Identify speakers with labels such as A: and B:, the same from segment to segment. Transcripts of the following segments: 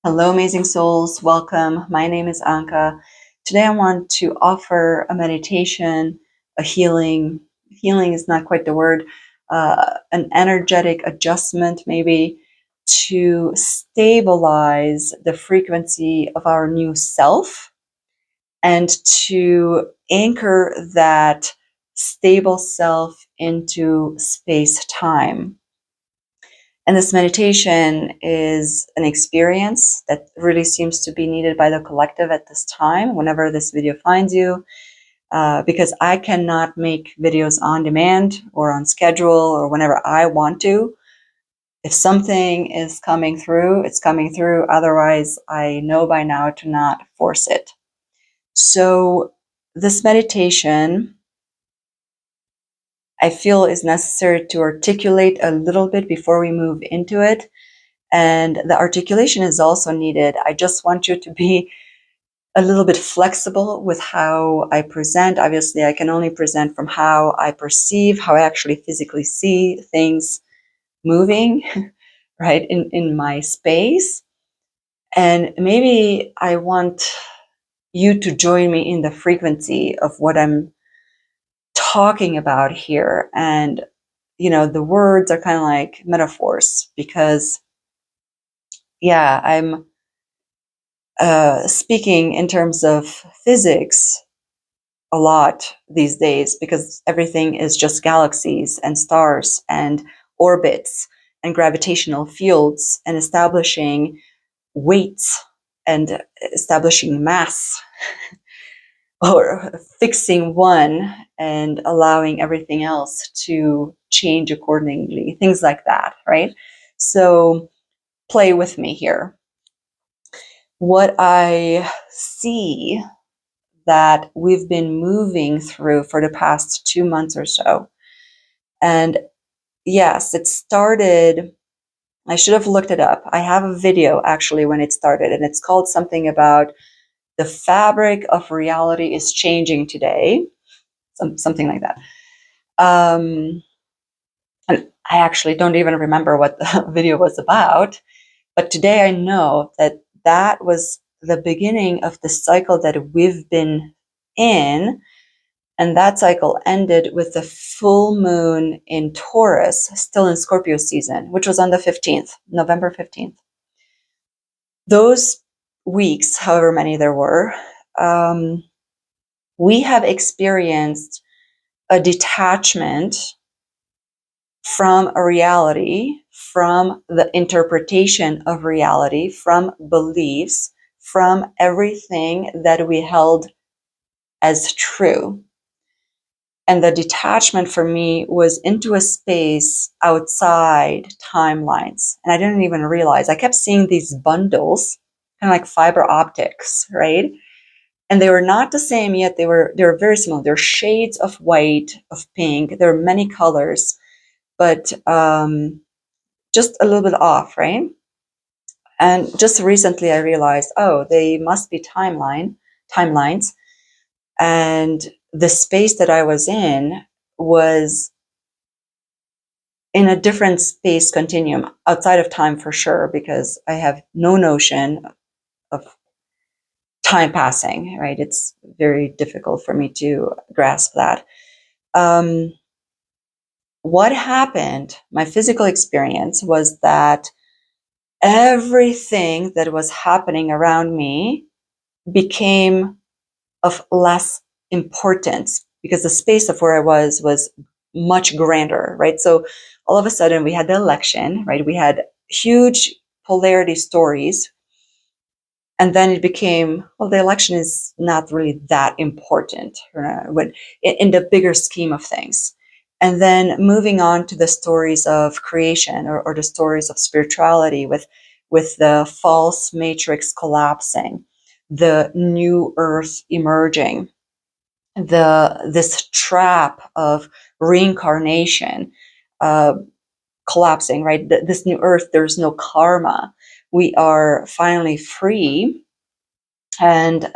A: Hello, amazing souls. Welcome. My name is Anka. Today I want to offer a meditation, a healing. Healing is not quite the word, an energetic adjustment, maybe, to stabilize the frequency of our new self and to anchor that stable self into space time. And this meditation is an experience that really seems to be needed by the collective at this time, whenever this video finds you, because I cannot make videos on demand or on schedule or whenever I want to. If something is coming through, it's coming through. Otherwise, I know by now to not force it. So this meditation, I feel, is necessary to articulate a little bit before we move into it. And the articulation is also needed. I just want you to be a little bit flexible with how I present. Obviously, I can only present from how I perceive, how I actually physically see things moving, right, in my space. And maybe I want you to join me in the frequency of what I'm talking about here. And, the words are kind of like metaphors because, I'm speaking in terms of physics a lot these days because everything is just galaxies and stars and orbits and gravitational fields and establishing weights and establishing mass or fixing one and allowing everything else to change accordingly, things like that, right? So play with me here. What I see that we've been moving through for the past 2 months or so. And yes, it started, I should have looked it up. I have a video actually when it started, and it's called something about the fabric of reality is changing today, something like that. And I actually don't even remember what the video was about. But today I know that that was the beginning of the cycle that we've been in. And that cycle ended with the full moon in Taurus, still in Scorpio season, which was on the 15th, November 15th. Those weeks, however many there were, we have experienced a detachment from a reality, from the interpretation of reality, from beliefs, from everything that we held as true. And the detachment for me was into a space outside timelines. And I didn't even realize. I kept seeing these bundles, kind of like fiber optics, right? And they were not the same, yet they were very similar. They're shades of white, of pink. There are many colors, but just a little bit off, right? And just recently I realized, oh, they must be timelines. And the space that I was in was in a different space continuum outside of time for sure, because I have no notion of time passing, right? It's very difficult for me to grasp that. What happened, my physical experience was that everything that was happening around me became of less importance because the space of where I was much grander, right? So all of a sudden we had the election, right? We had huge polarity stories. And then it became, well, the election is not really that important in the bigger scheme of things. And then moving on to the stories of creation or the stories of spirituality with the false matrix collapsing, the new earth emerging, this trap of reincarnation collapsing, right? This new earth, there's no karma. We are finally free. And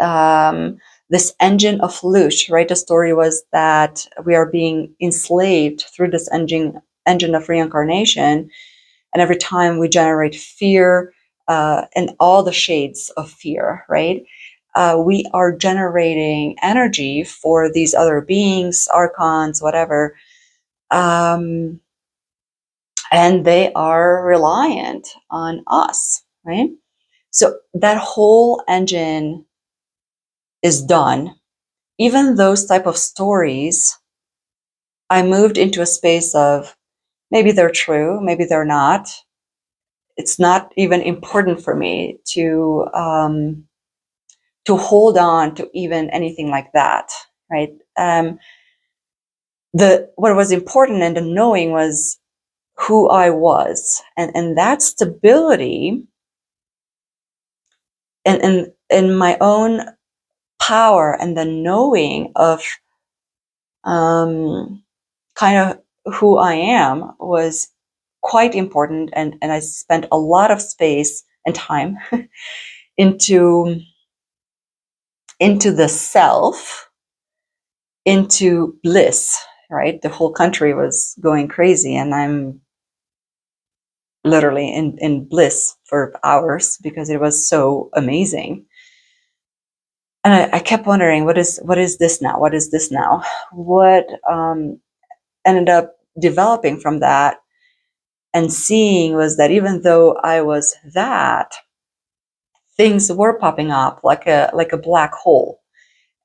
A: this engine of Lush, right? The story was that we are being enslaved through this engine of reincarnation. And every time we generate fear, and all the shades of fear, right? We are generating energy for these other beings, archons, whatever, and they are reliant on us, right? So that whole engine is done. Even those type of stories, I moved into a space of maybe they're true, maybe they're not. It's not even important for me to hold on to even anything like that, right? The what was important and the knowing was who I was, and that stability and in my own power and the knowing of um, kind of who I am was quite important, and I spent a lot of space and time into the self, into bliss, right? The whole country was going crazy, and I'm literally in bliss for hours because it was so amazing. And I kept wondering, what is this now? What is this now? What ended up developing from that and seeing was that even though I was that, things were popping up like a black hole.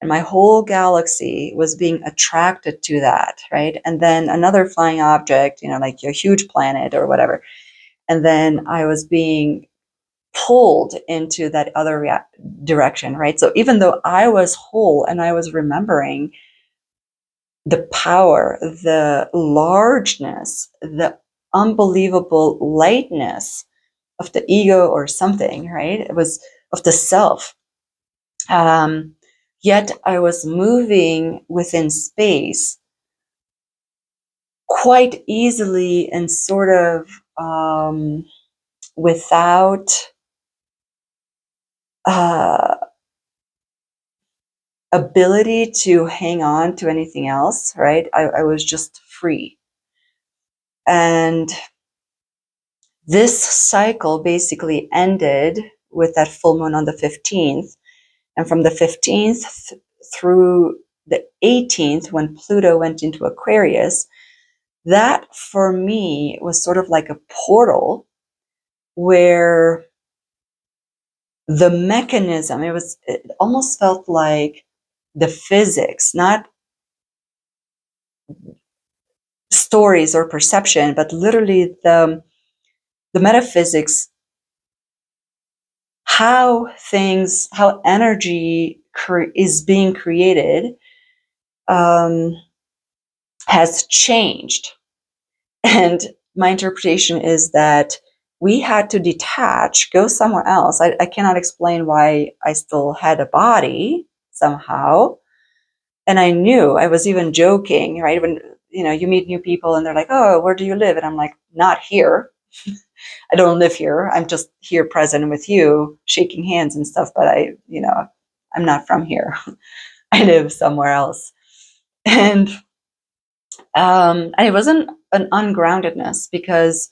A: And my whole galaxy was being attracted to that, right? And then another flying object, like a huge planet or whatever. And then I was being pulled into that other direction, right? So even though I was whole and I was remembering the power, the largeness, the unbelievable lightness of the ego or something, right? It was of the self. Um, Yet I was moving within space quite easily and sort of without uh, ability to hang on to anything else, right? I was just free. And this cycle basically ended with that full moon on the 15th. And from the 15th through the 18th, when Pluto went into Aquarius, that for me was sort of like a portal where the mechanism, it almost felt like the physics, not stories or perception, but literally the metaphysics, how energy is being created, um, has changed. And my interpretation is that we had to detach, go somewhere else. I cannot explain why I still had a body somehow. And I knew, I was even joking, right? When, you meet new people and they're like, oh, where do you live? And I'm like, not here. I don't live here. I'm just here present with you, shaking hands and stuff. But I'm not from here. I live somewhere else. And it wasn't an ungroundedness because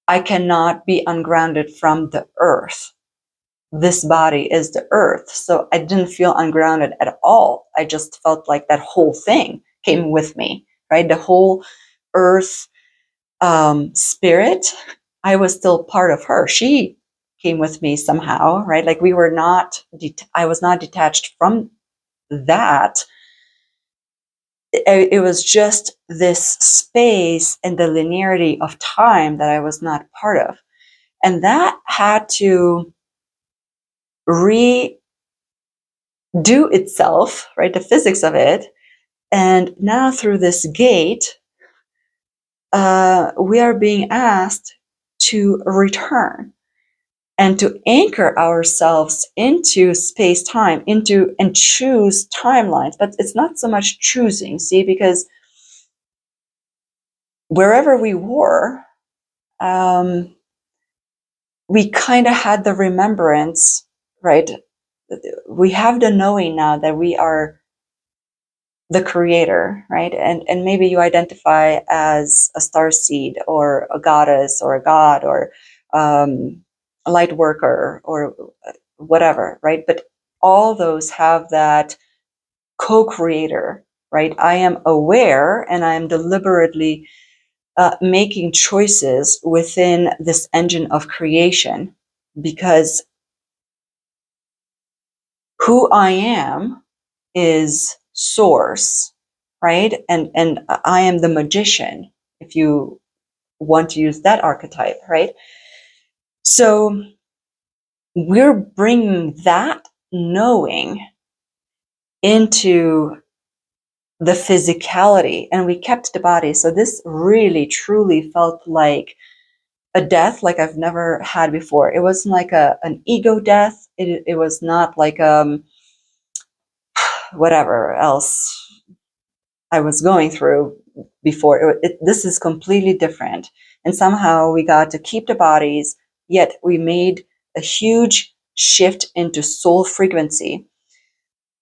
A: I cannot be ungrounded from the earth. This body is the earth. So I didn't feel ungrounded at all. I just felt like that whole thing came with me, right? The whole earth spirit, I was still part of her. She came with me somehow, right? Like we were not, I was not detached from that. It was just this space and the linearity of time that I was not part of. And that had to redo itself, right? The physics of it. And now through this gate, we are being asked to return and to anchor ourselves into space time, and choose timelines. But it's not so much choosing, see, because wherever we were, we kind of had the remembrance, right? We have the knowing now that we are the creator, right? And maybe you identify as a star seed or a goddess or a god or a light worker or whatever, right? But all those have that co-creator, right? I am aware and I am deliberately making choices within this engine of creation, because who I am is source, right? And I am the magician, if you want to use that archetype, right? So we're bringing that knowing into the physicality, and we kept the body. So this really truly felt like a death like I've never had before. It wasn't like an ego death. It was not like whatever else I was going through before. This is completely different. And somehow we got to keep the bodies, yet we made a huge shift into soul frequency,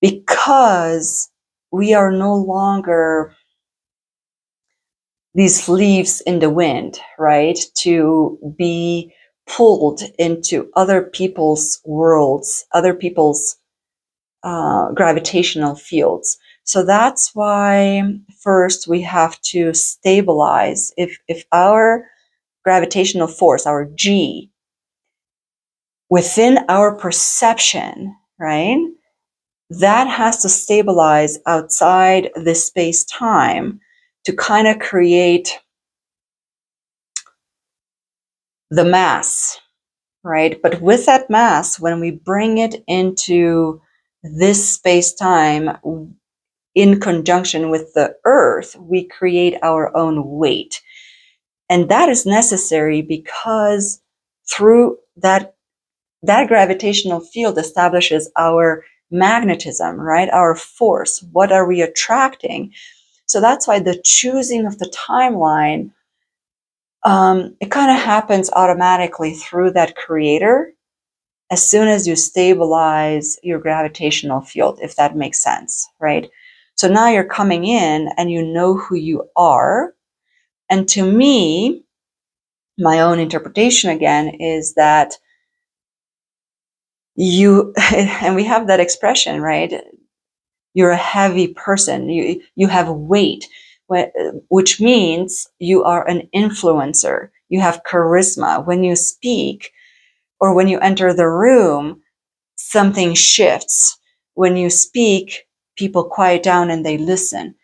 A: because we are no longer these leaves in the wind, right? To be pulled into other people's worlds, other people's gravitational fields. So that's why first we have to stabilize. If our gravitational force, our G, within our perception, right, that has to stabilize outside this space-time to kind of create the mass, right? But with that mass, when we bring it into this space-time in conjunction with the earth, we create our own weight. And that is necessary because through that gravitational field establishes our magnetism, right? Our force. What are we attracting? So that's why the choosing of the timeline, it kind of happens automatically through that creator as soon as you stabilize your gravitational field, if that makes sense, right? So now you're coming in and you know who you are. And to me, my own interpretation again is that you, and we have that expression, right? You're a heavy person. You have weight, which means you are an influencer. You have charisma. When you speak or when you enter the room, something shifts. When you speak, people quiet down and they listen.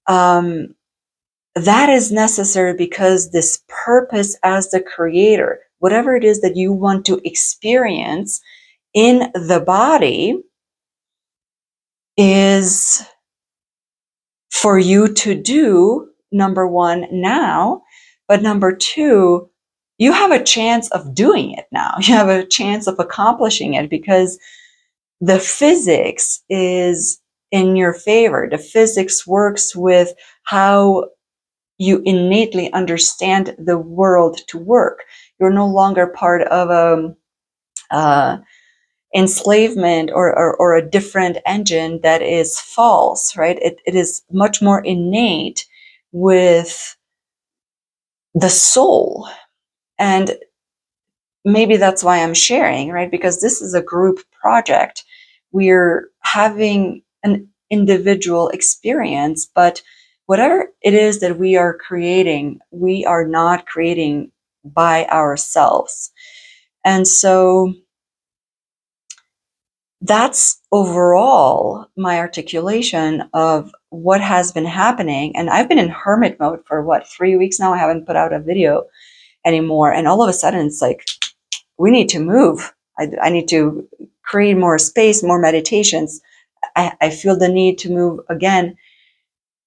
A: That is necessary because this purpose as the creator, whatever it is that you want to experience in the body, is for you to do, number one, now, but number two, you have a chance of doing it now. You have a chance of accomplishing it because the physics is in your favor. The physics works with how you innately understand the world to work. You're no longer part of a enslavement or a different engine that is false, right? It is much more innate with the soul. And maybe that's why I'm sharing, right? Because this is a group project. We're having an individual experience, but whatever it is that we are creating, we are not creating by ourselves. And so that's overall my articulation of what has been happening. And I've been in hermit mode for what, 3 weeks now? I haven't put out a video anymore. And all of a sudden it's like, we need to move. I need to create more space, more meditations. I feel the need to move again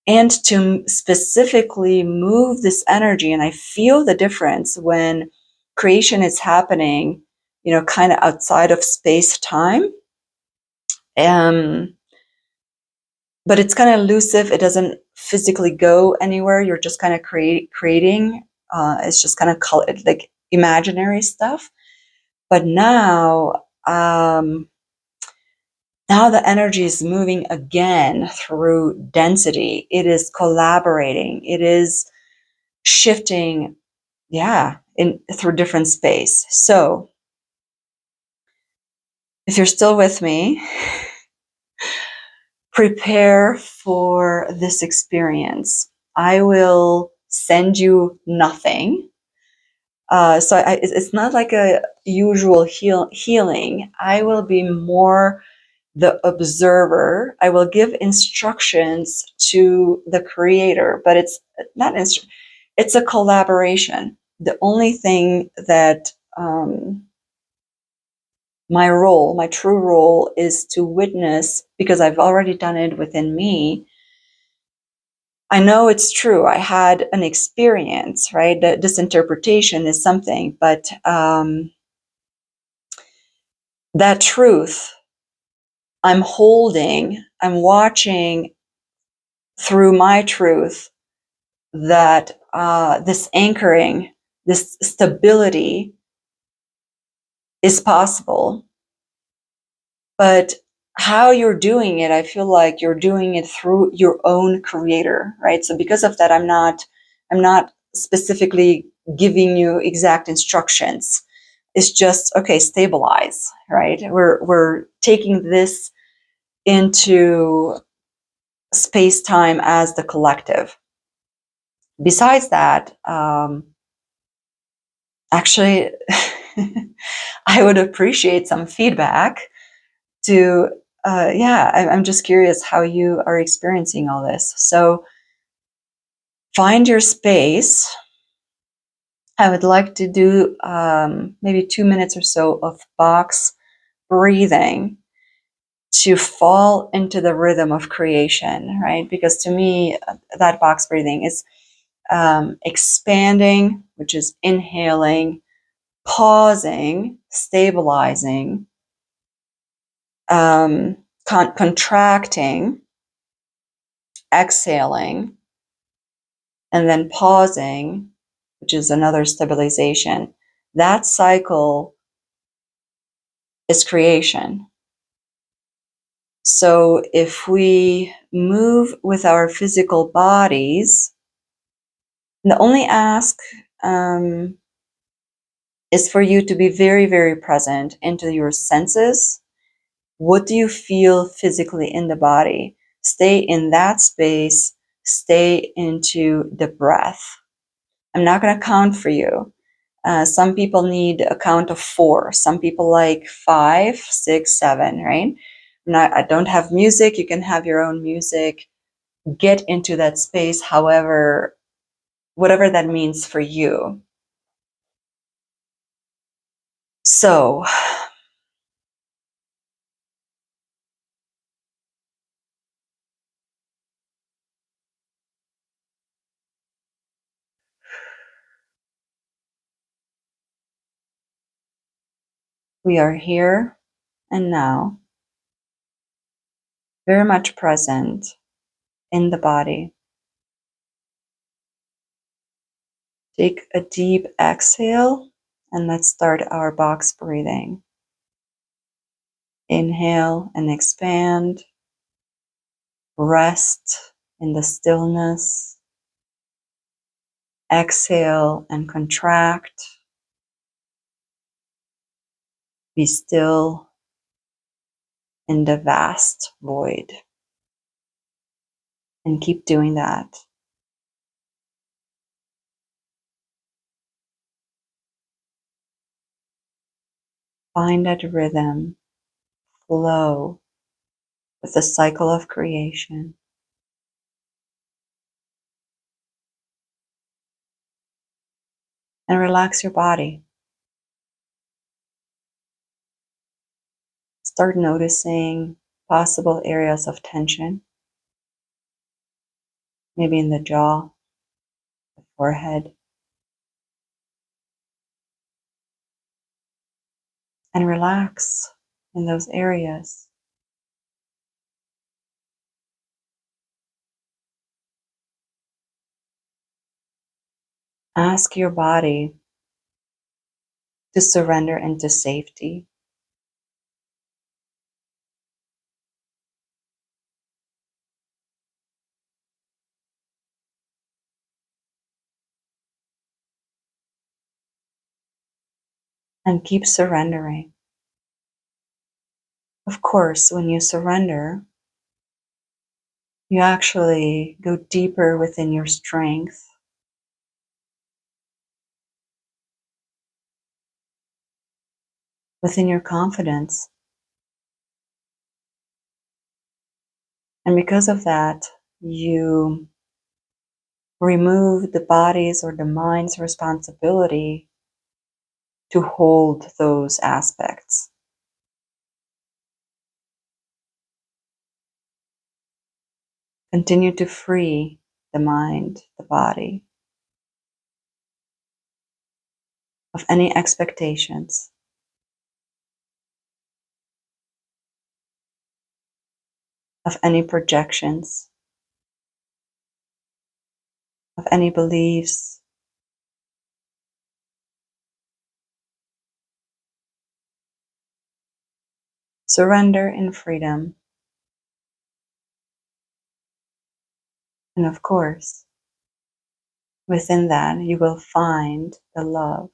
A: and to specifically move this energy. And I feel the difference when creation is happening, kind of outside of space time. But it's kind of elusive. It doesn't physically go anywhere. You're just kind of creating. It's just kind of like imaginary stuff. But now the energy is moving again through density. It is collaborating. It is shifting, through different space. So If you're still with me, prepare for this experience. I will send you nothing. It's not like a usual healing. I will be more the observer. I will give instructions to the creator, but it's not it's a collaboration. The only thing that my true role is to witness, because I've already done it within me. I know it's true. I had an experience, right? That this interpretation is something, but that truth I'm holding, I'm watching through my truth that this anchoring, this stability is possible. But how you're doing it, I feel like you're doing it through your own creator, right? So because of that, I'm not specifically giving you exact instructions. It's just, okay, stabilize, right? We're taking this into space time as the collective. Besides that, actually, I would appreciate some feedback to, yeah, I'm just curious how you are experiencing all this. So find your space. I would like to do maybe 2 minutes or so of box breathing to fall into the rhythm of creation, right? Because to me, that box breathing is expanding, which is inhaling, pausing, stabilizing, contracting, exhaling, and then pausing, which is another stabilization. That cycle is creation. So if we move with our physical bodies, the only ask is for you to be very, very present into your senses. What do you feel physically in the body? Stay in that space, stay into the breath. I'm not going to count for you. Some people need a count of 4. Some people like 5, 6, 7, right? I don't have music. You can have your own music. Get into that space, however, whatever that means for you. So, we are here and now, very much present in the body. Take a deep exhale and let's start our box breathing. Inhale and expand. Rest in the stillness. Exhale and contract. Be still in the vast void. And keep doing that. Find that rhythm, flow with the cycle of creation. And relax your body. Start noticing possible areas of tension, maybe in the jaw, the forehead, and relax in those areas. Ask your body to surrender into safety. And keep surrendering. Of course, when you surrender, you actually go deeper within your strength, within your confidence. And because of that, you remove the body's or the mind's responsibility to hold those aspects. Continue to free the mind, the body, of any expectations, of any projections, of any beliefs. Surrender in freedom. And of course, within that, you will find the love.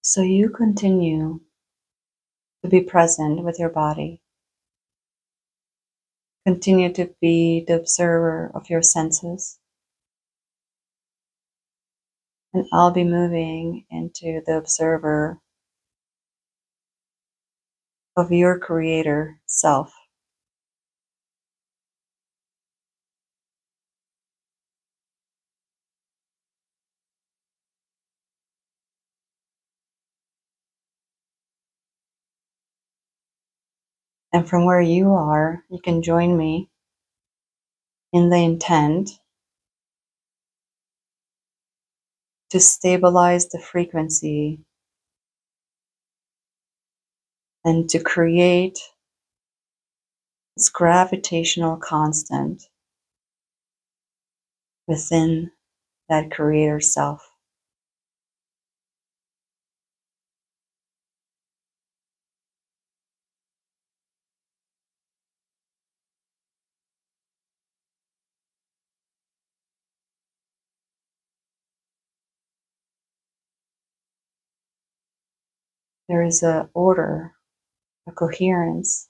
A: So you continue to be present with your body. Continue to be the observer of your senses. And I'll be moving into the observer of your creator self. And from where you are, you can join me in the intent to stabilize the frequency and to create this gravitational constant within that creator self. There is a order, a coherence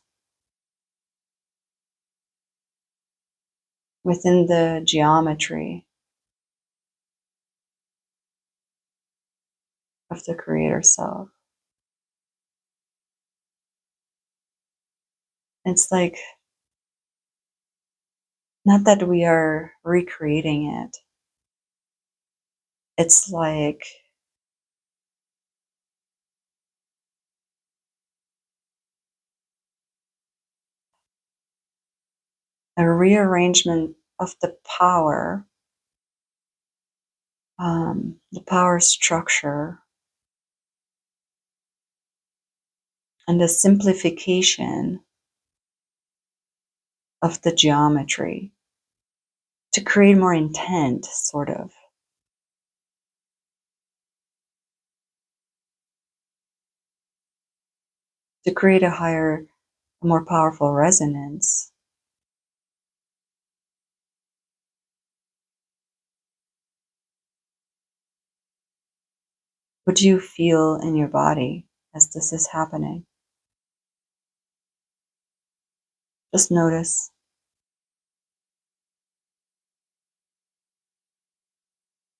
A: within the geometry of the creator self. It's like, not that we are recreating it. It's like a rearrangement of the power structure, and the simplification of the geometry to create more intent, sort of. To create a higher, more powerful resonance. What do you feel in your body as this is happening? Just notice.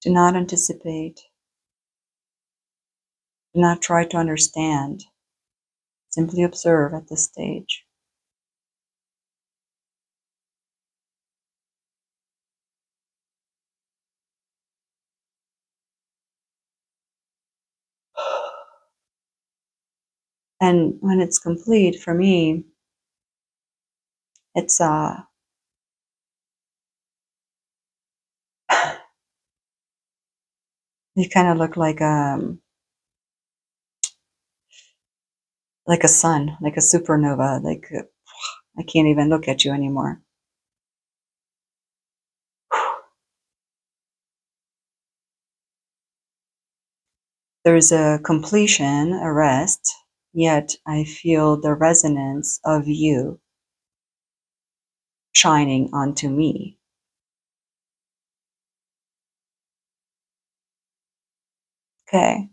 A: Do not anticipate. Do not try to understand. Simply observe at this stage. And when it's complete, for me, it's you kind of look like a sun, like a supernova. Like I can't even look at you anymore. There's a completion, a rest, yet I feel the resonance of you shining onto me. Okay.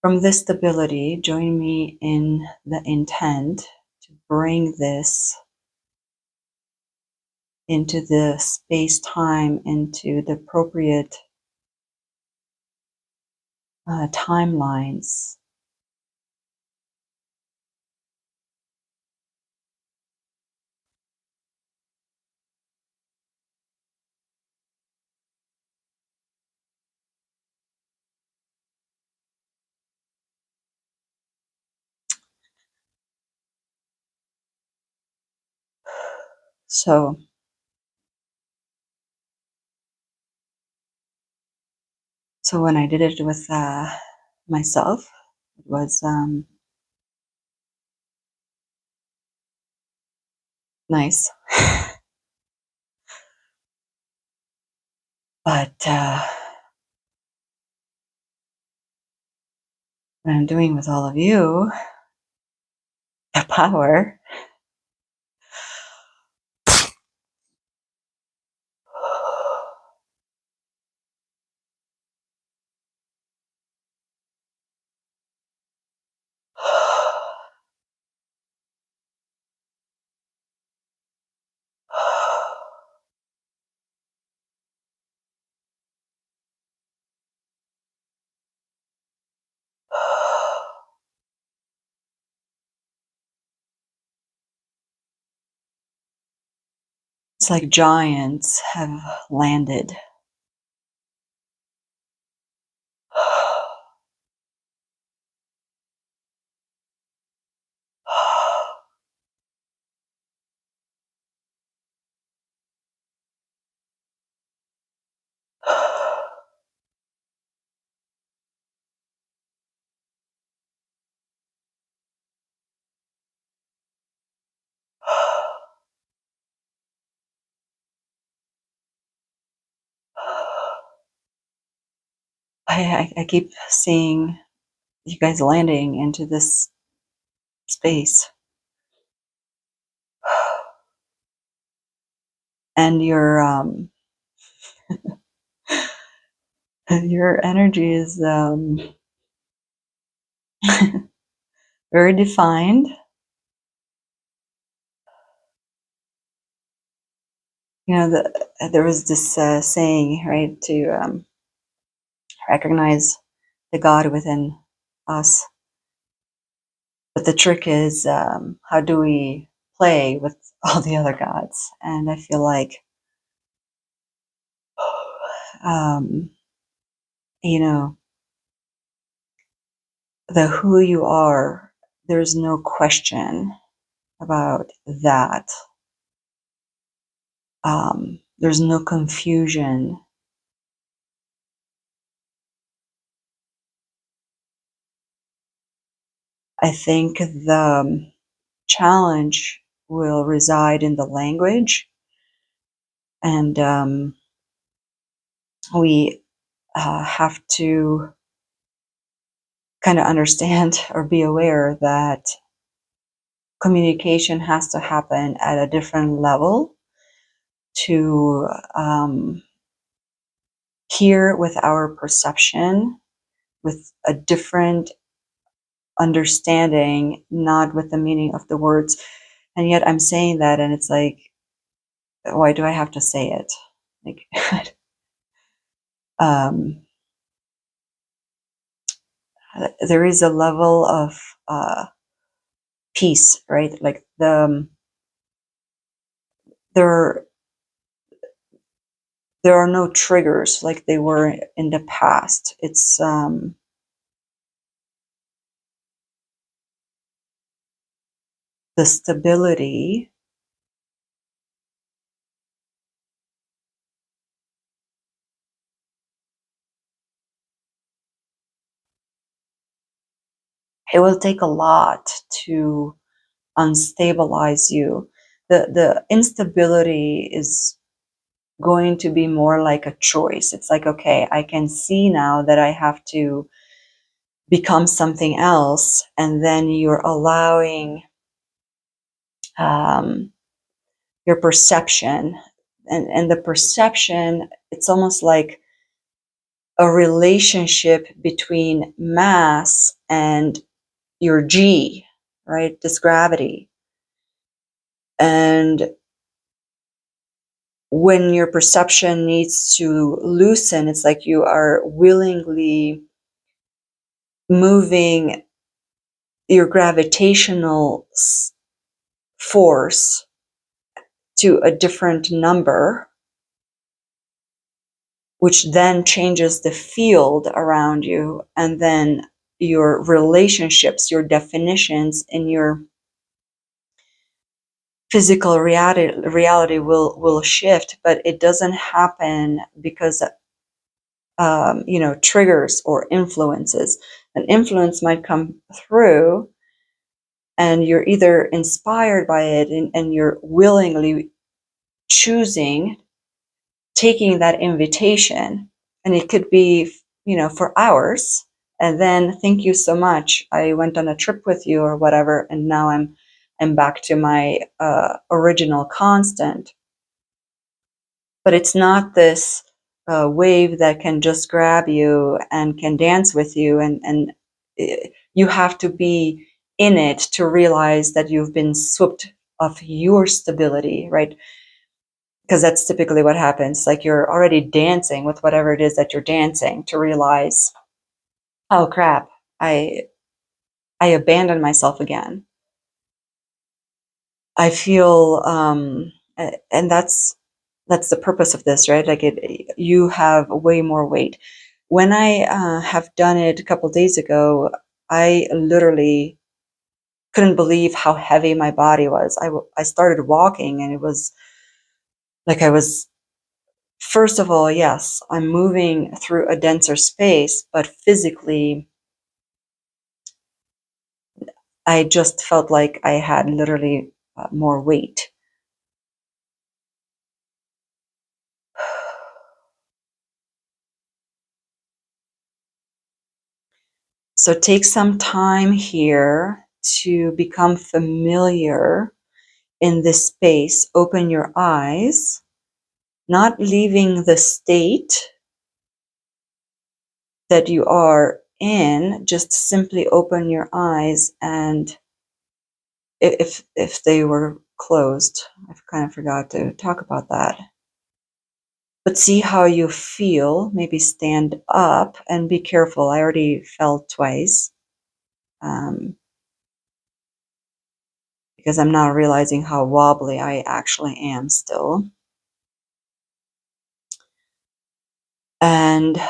A: From this stability, join me in the intent to bring this into the space-time, into the appropriate timelines. So when I did it with myself, it was nice. But what I'm doing with all of you, the power, it's like giants have landed. I keep seeing you guys landing into this space, and your energy is very defined. You know, there was this saying, right, to recognize the God within us. But the trick is, how do we play with all the other gods? And I feel like, um, you know, the who you are, there's no question about that. There's no confusion. I think the challenge will reside in the language, and we have to kind of understand or be aware that communication has to happen at a different level to hear with our perception, with a different understanding, not with the meaning of the words. And yet I'm saying that, and it's like, why do I have to say it? Like, um, there is a level of peace, right? Like there there are no triggers like they were in the past. It's the stability. It will take a lot to unstabilize you. The instability is going to be more like a choice. It's like, okay, I can see now that I have to become something else. And then you're allowing your perception. And the perception, it's almost like a relationship between mass and your G, right? This gravity. And when your perception needs to loosen, it's like you are willingly moving your gravitational force to a different number, which then changes the field around you, and then your relationships, your definitions in your physical reality will shift. But it doesn't happen because triggers or influences. An influence might come through, and you're either inspired by it, and you're willingly choosing, taking that invitation, and it could be, for hours, and then thank you so much, I went on a trip with you or whatever, and now I'm back to my original constant. But it's not this wave that can just grab you and can dance with you, and you have to be in it to realize that you've been swept off your stability, right? Because that's typically what happens. Like, you're already dancing with whatever it is that you're dancing, to realize, oh crap, I I abandoned myself again. I feel, and that's the purpose of this, right? Like, you have way more weight. When I have done it a couple days ago, I literally couldn't believe how heavy my body was. I started walking, and it was like I was, first of all, yes, I'm moving through a denser space, but physically, I just felt like I had literally more weight. So take some time here to become familiar in this space. Open your eyes, not leaving the state that you are in, just simply open your eyes. And if they were closed, I kind of forgot to talk about that. But see how you feel. Maybe stand up and be careful. I already fell twice. Because I'm now realizing how wobbly I actually am still. And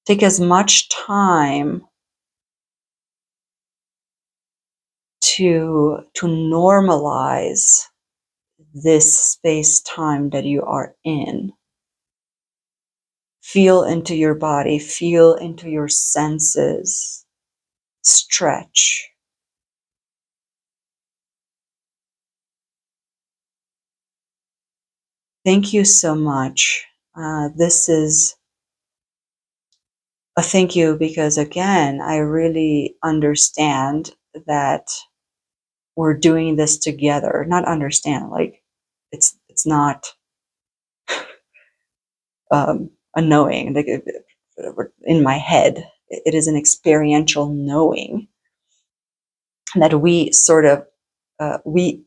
A: take as much time to normalize this space-time that you are in. Feel into your body, feel into your senses, stretch. Thank you so much. This is a thank you because, again, I really understand that we're doing this together. Not understand, like, it's not a knowing, like, in my head. It is an experiential knowing that we sort of we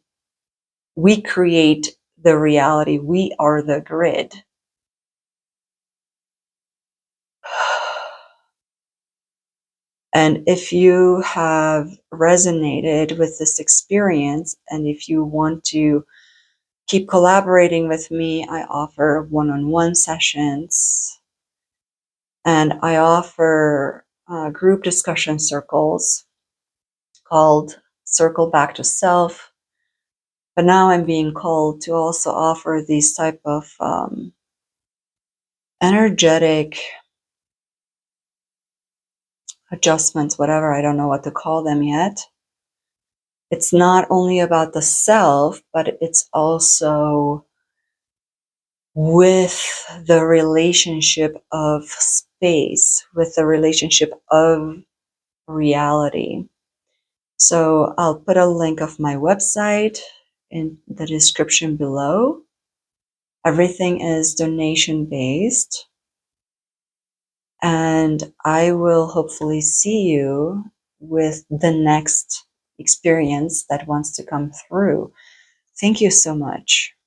A: create the reality. We are the grid. And if you have resonated with this experience, and if you want to keep collaborating with me, I offer one-on-one sessions, and I offer group discussion circles called Circle Back to Self. But now I'm being called to also offer these type of energetic adjustments, whatever, I don't know what to call them yet. It's not only about the self, but it's also with the relationship of space, with the relationship of reality. So I'll put a link of my website in the description below. Everything is donation based. And I will hopefully see you with the next experience that wants to come through. Thank you so much.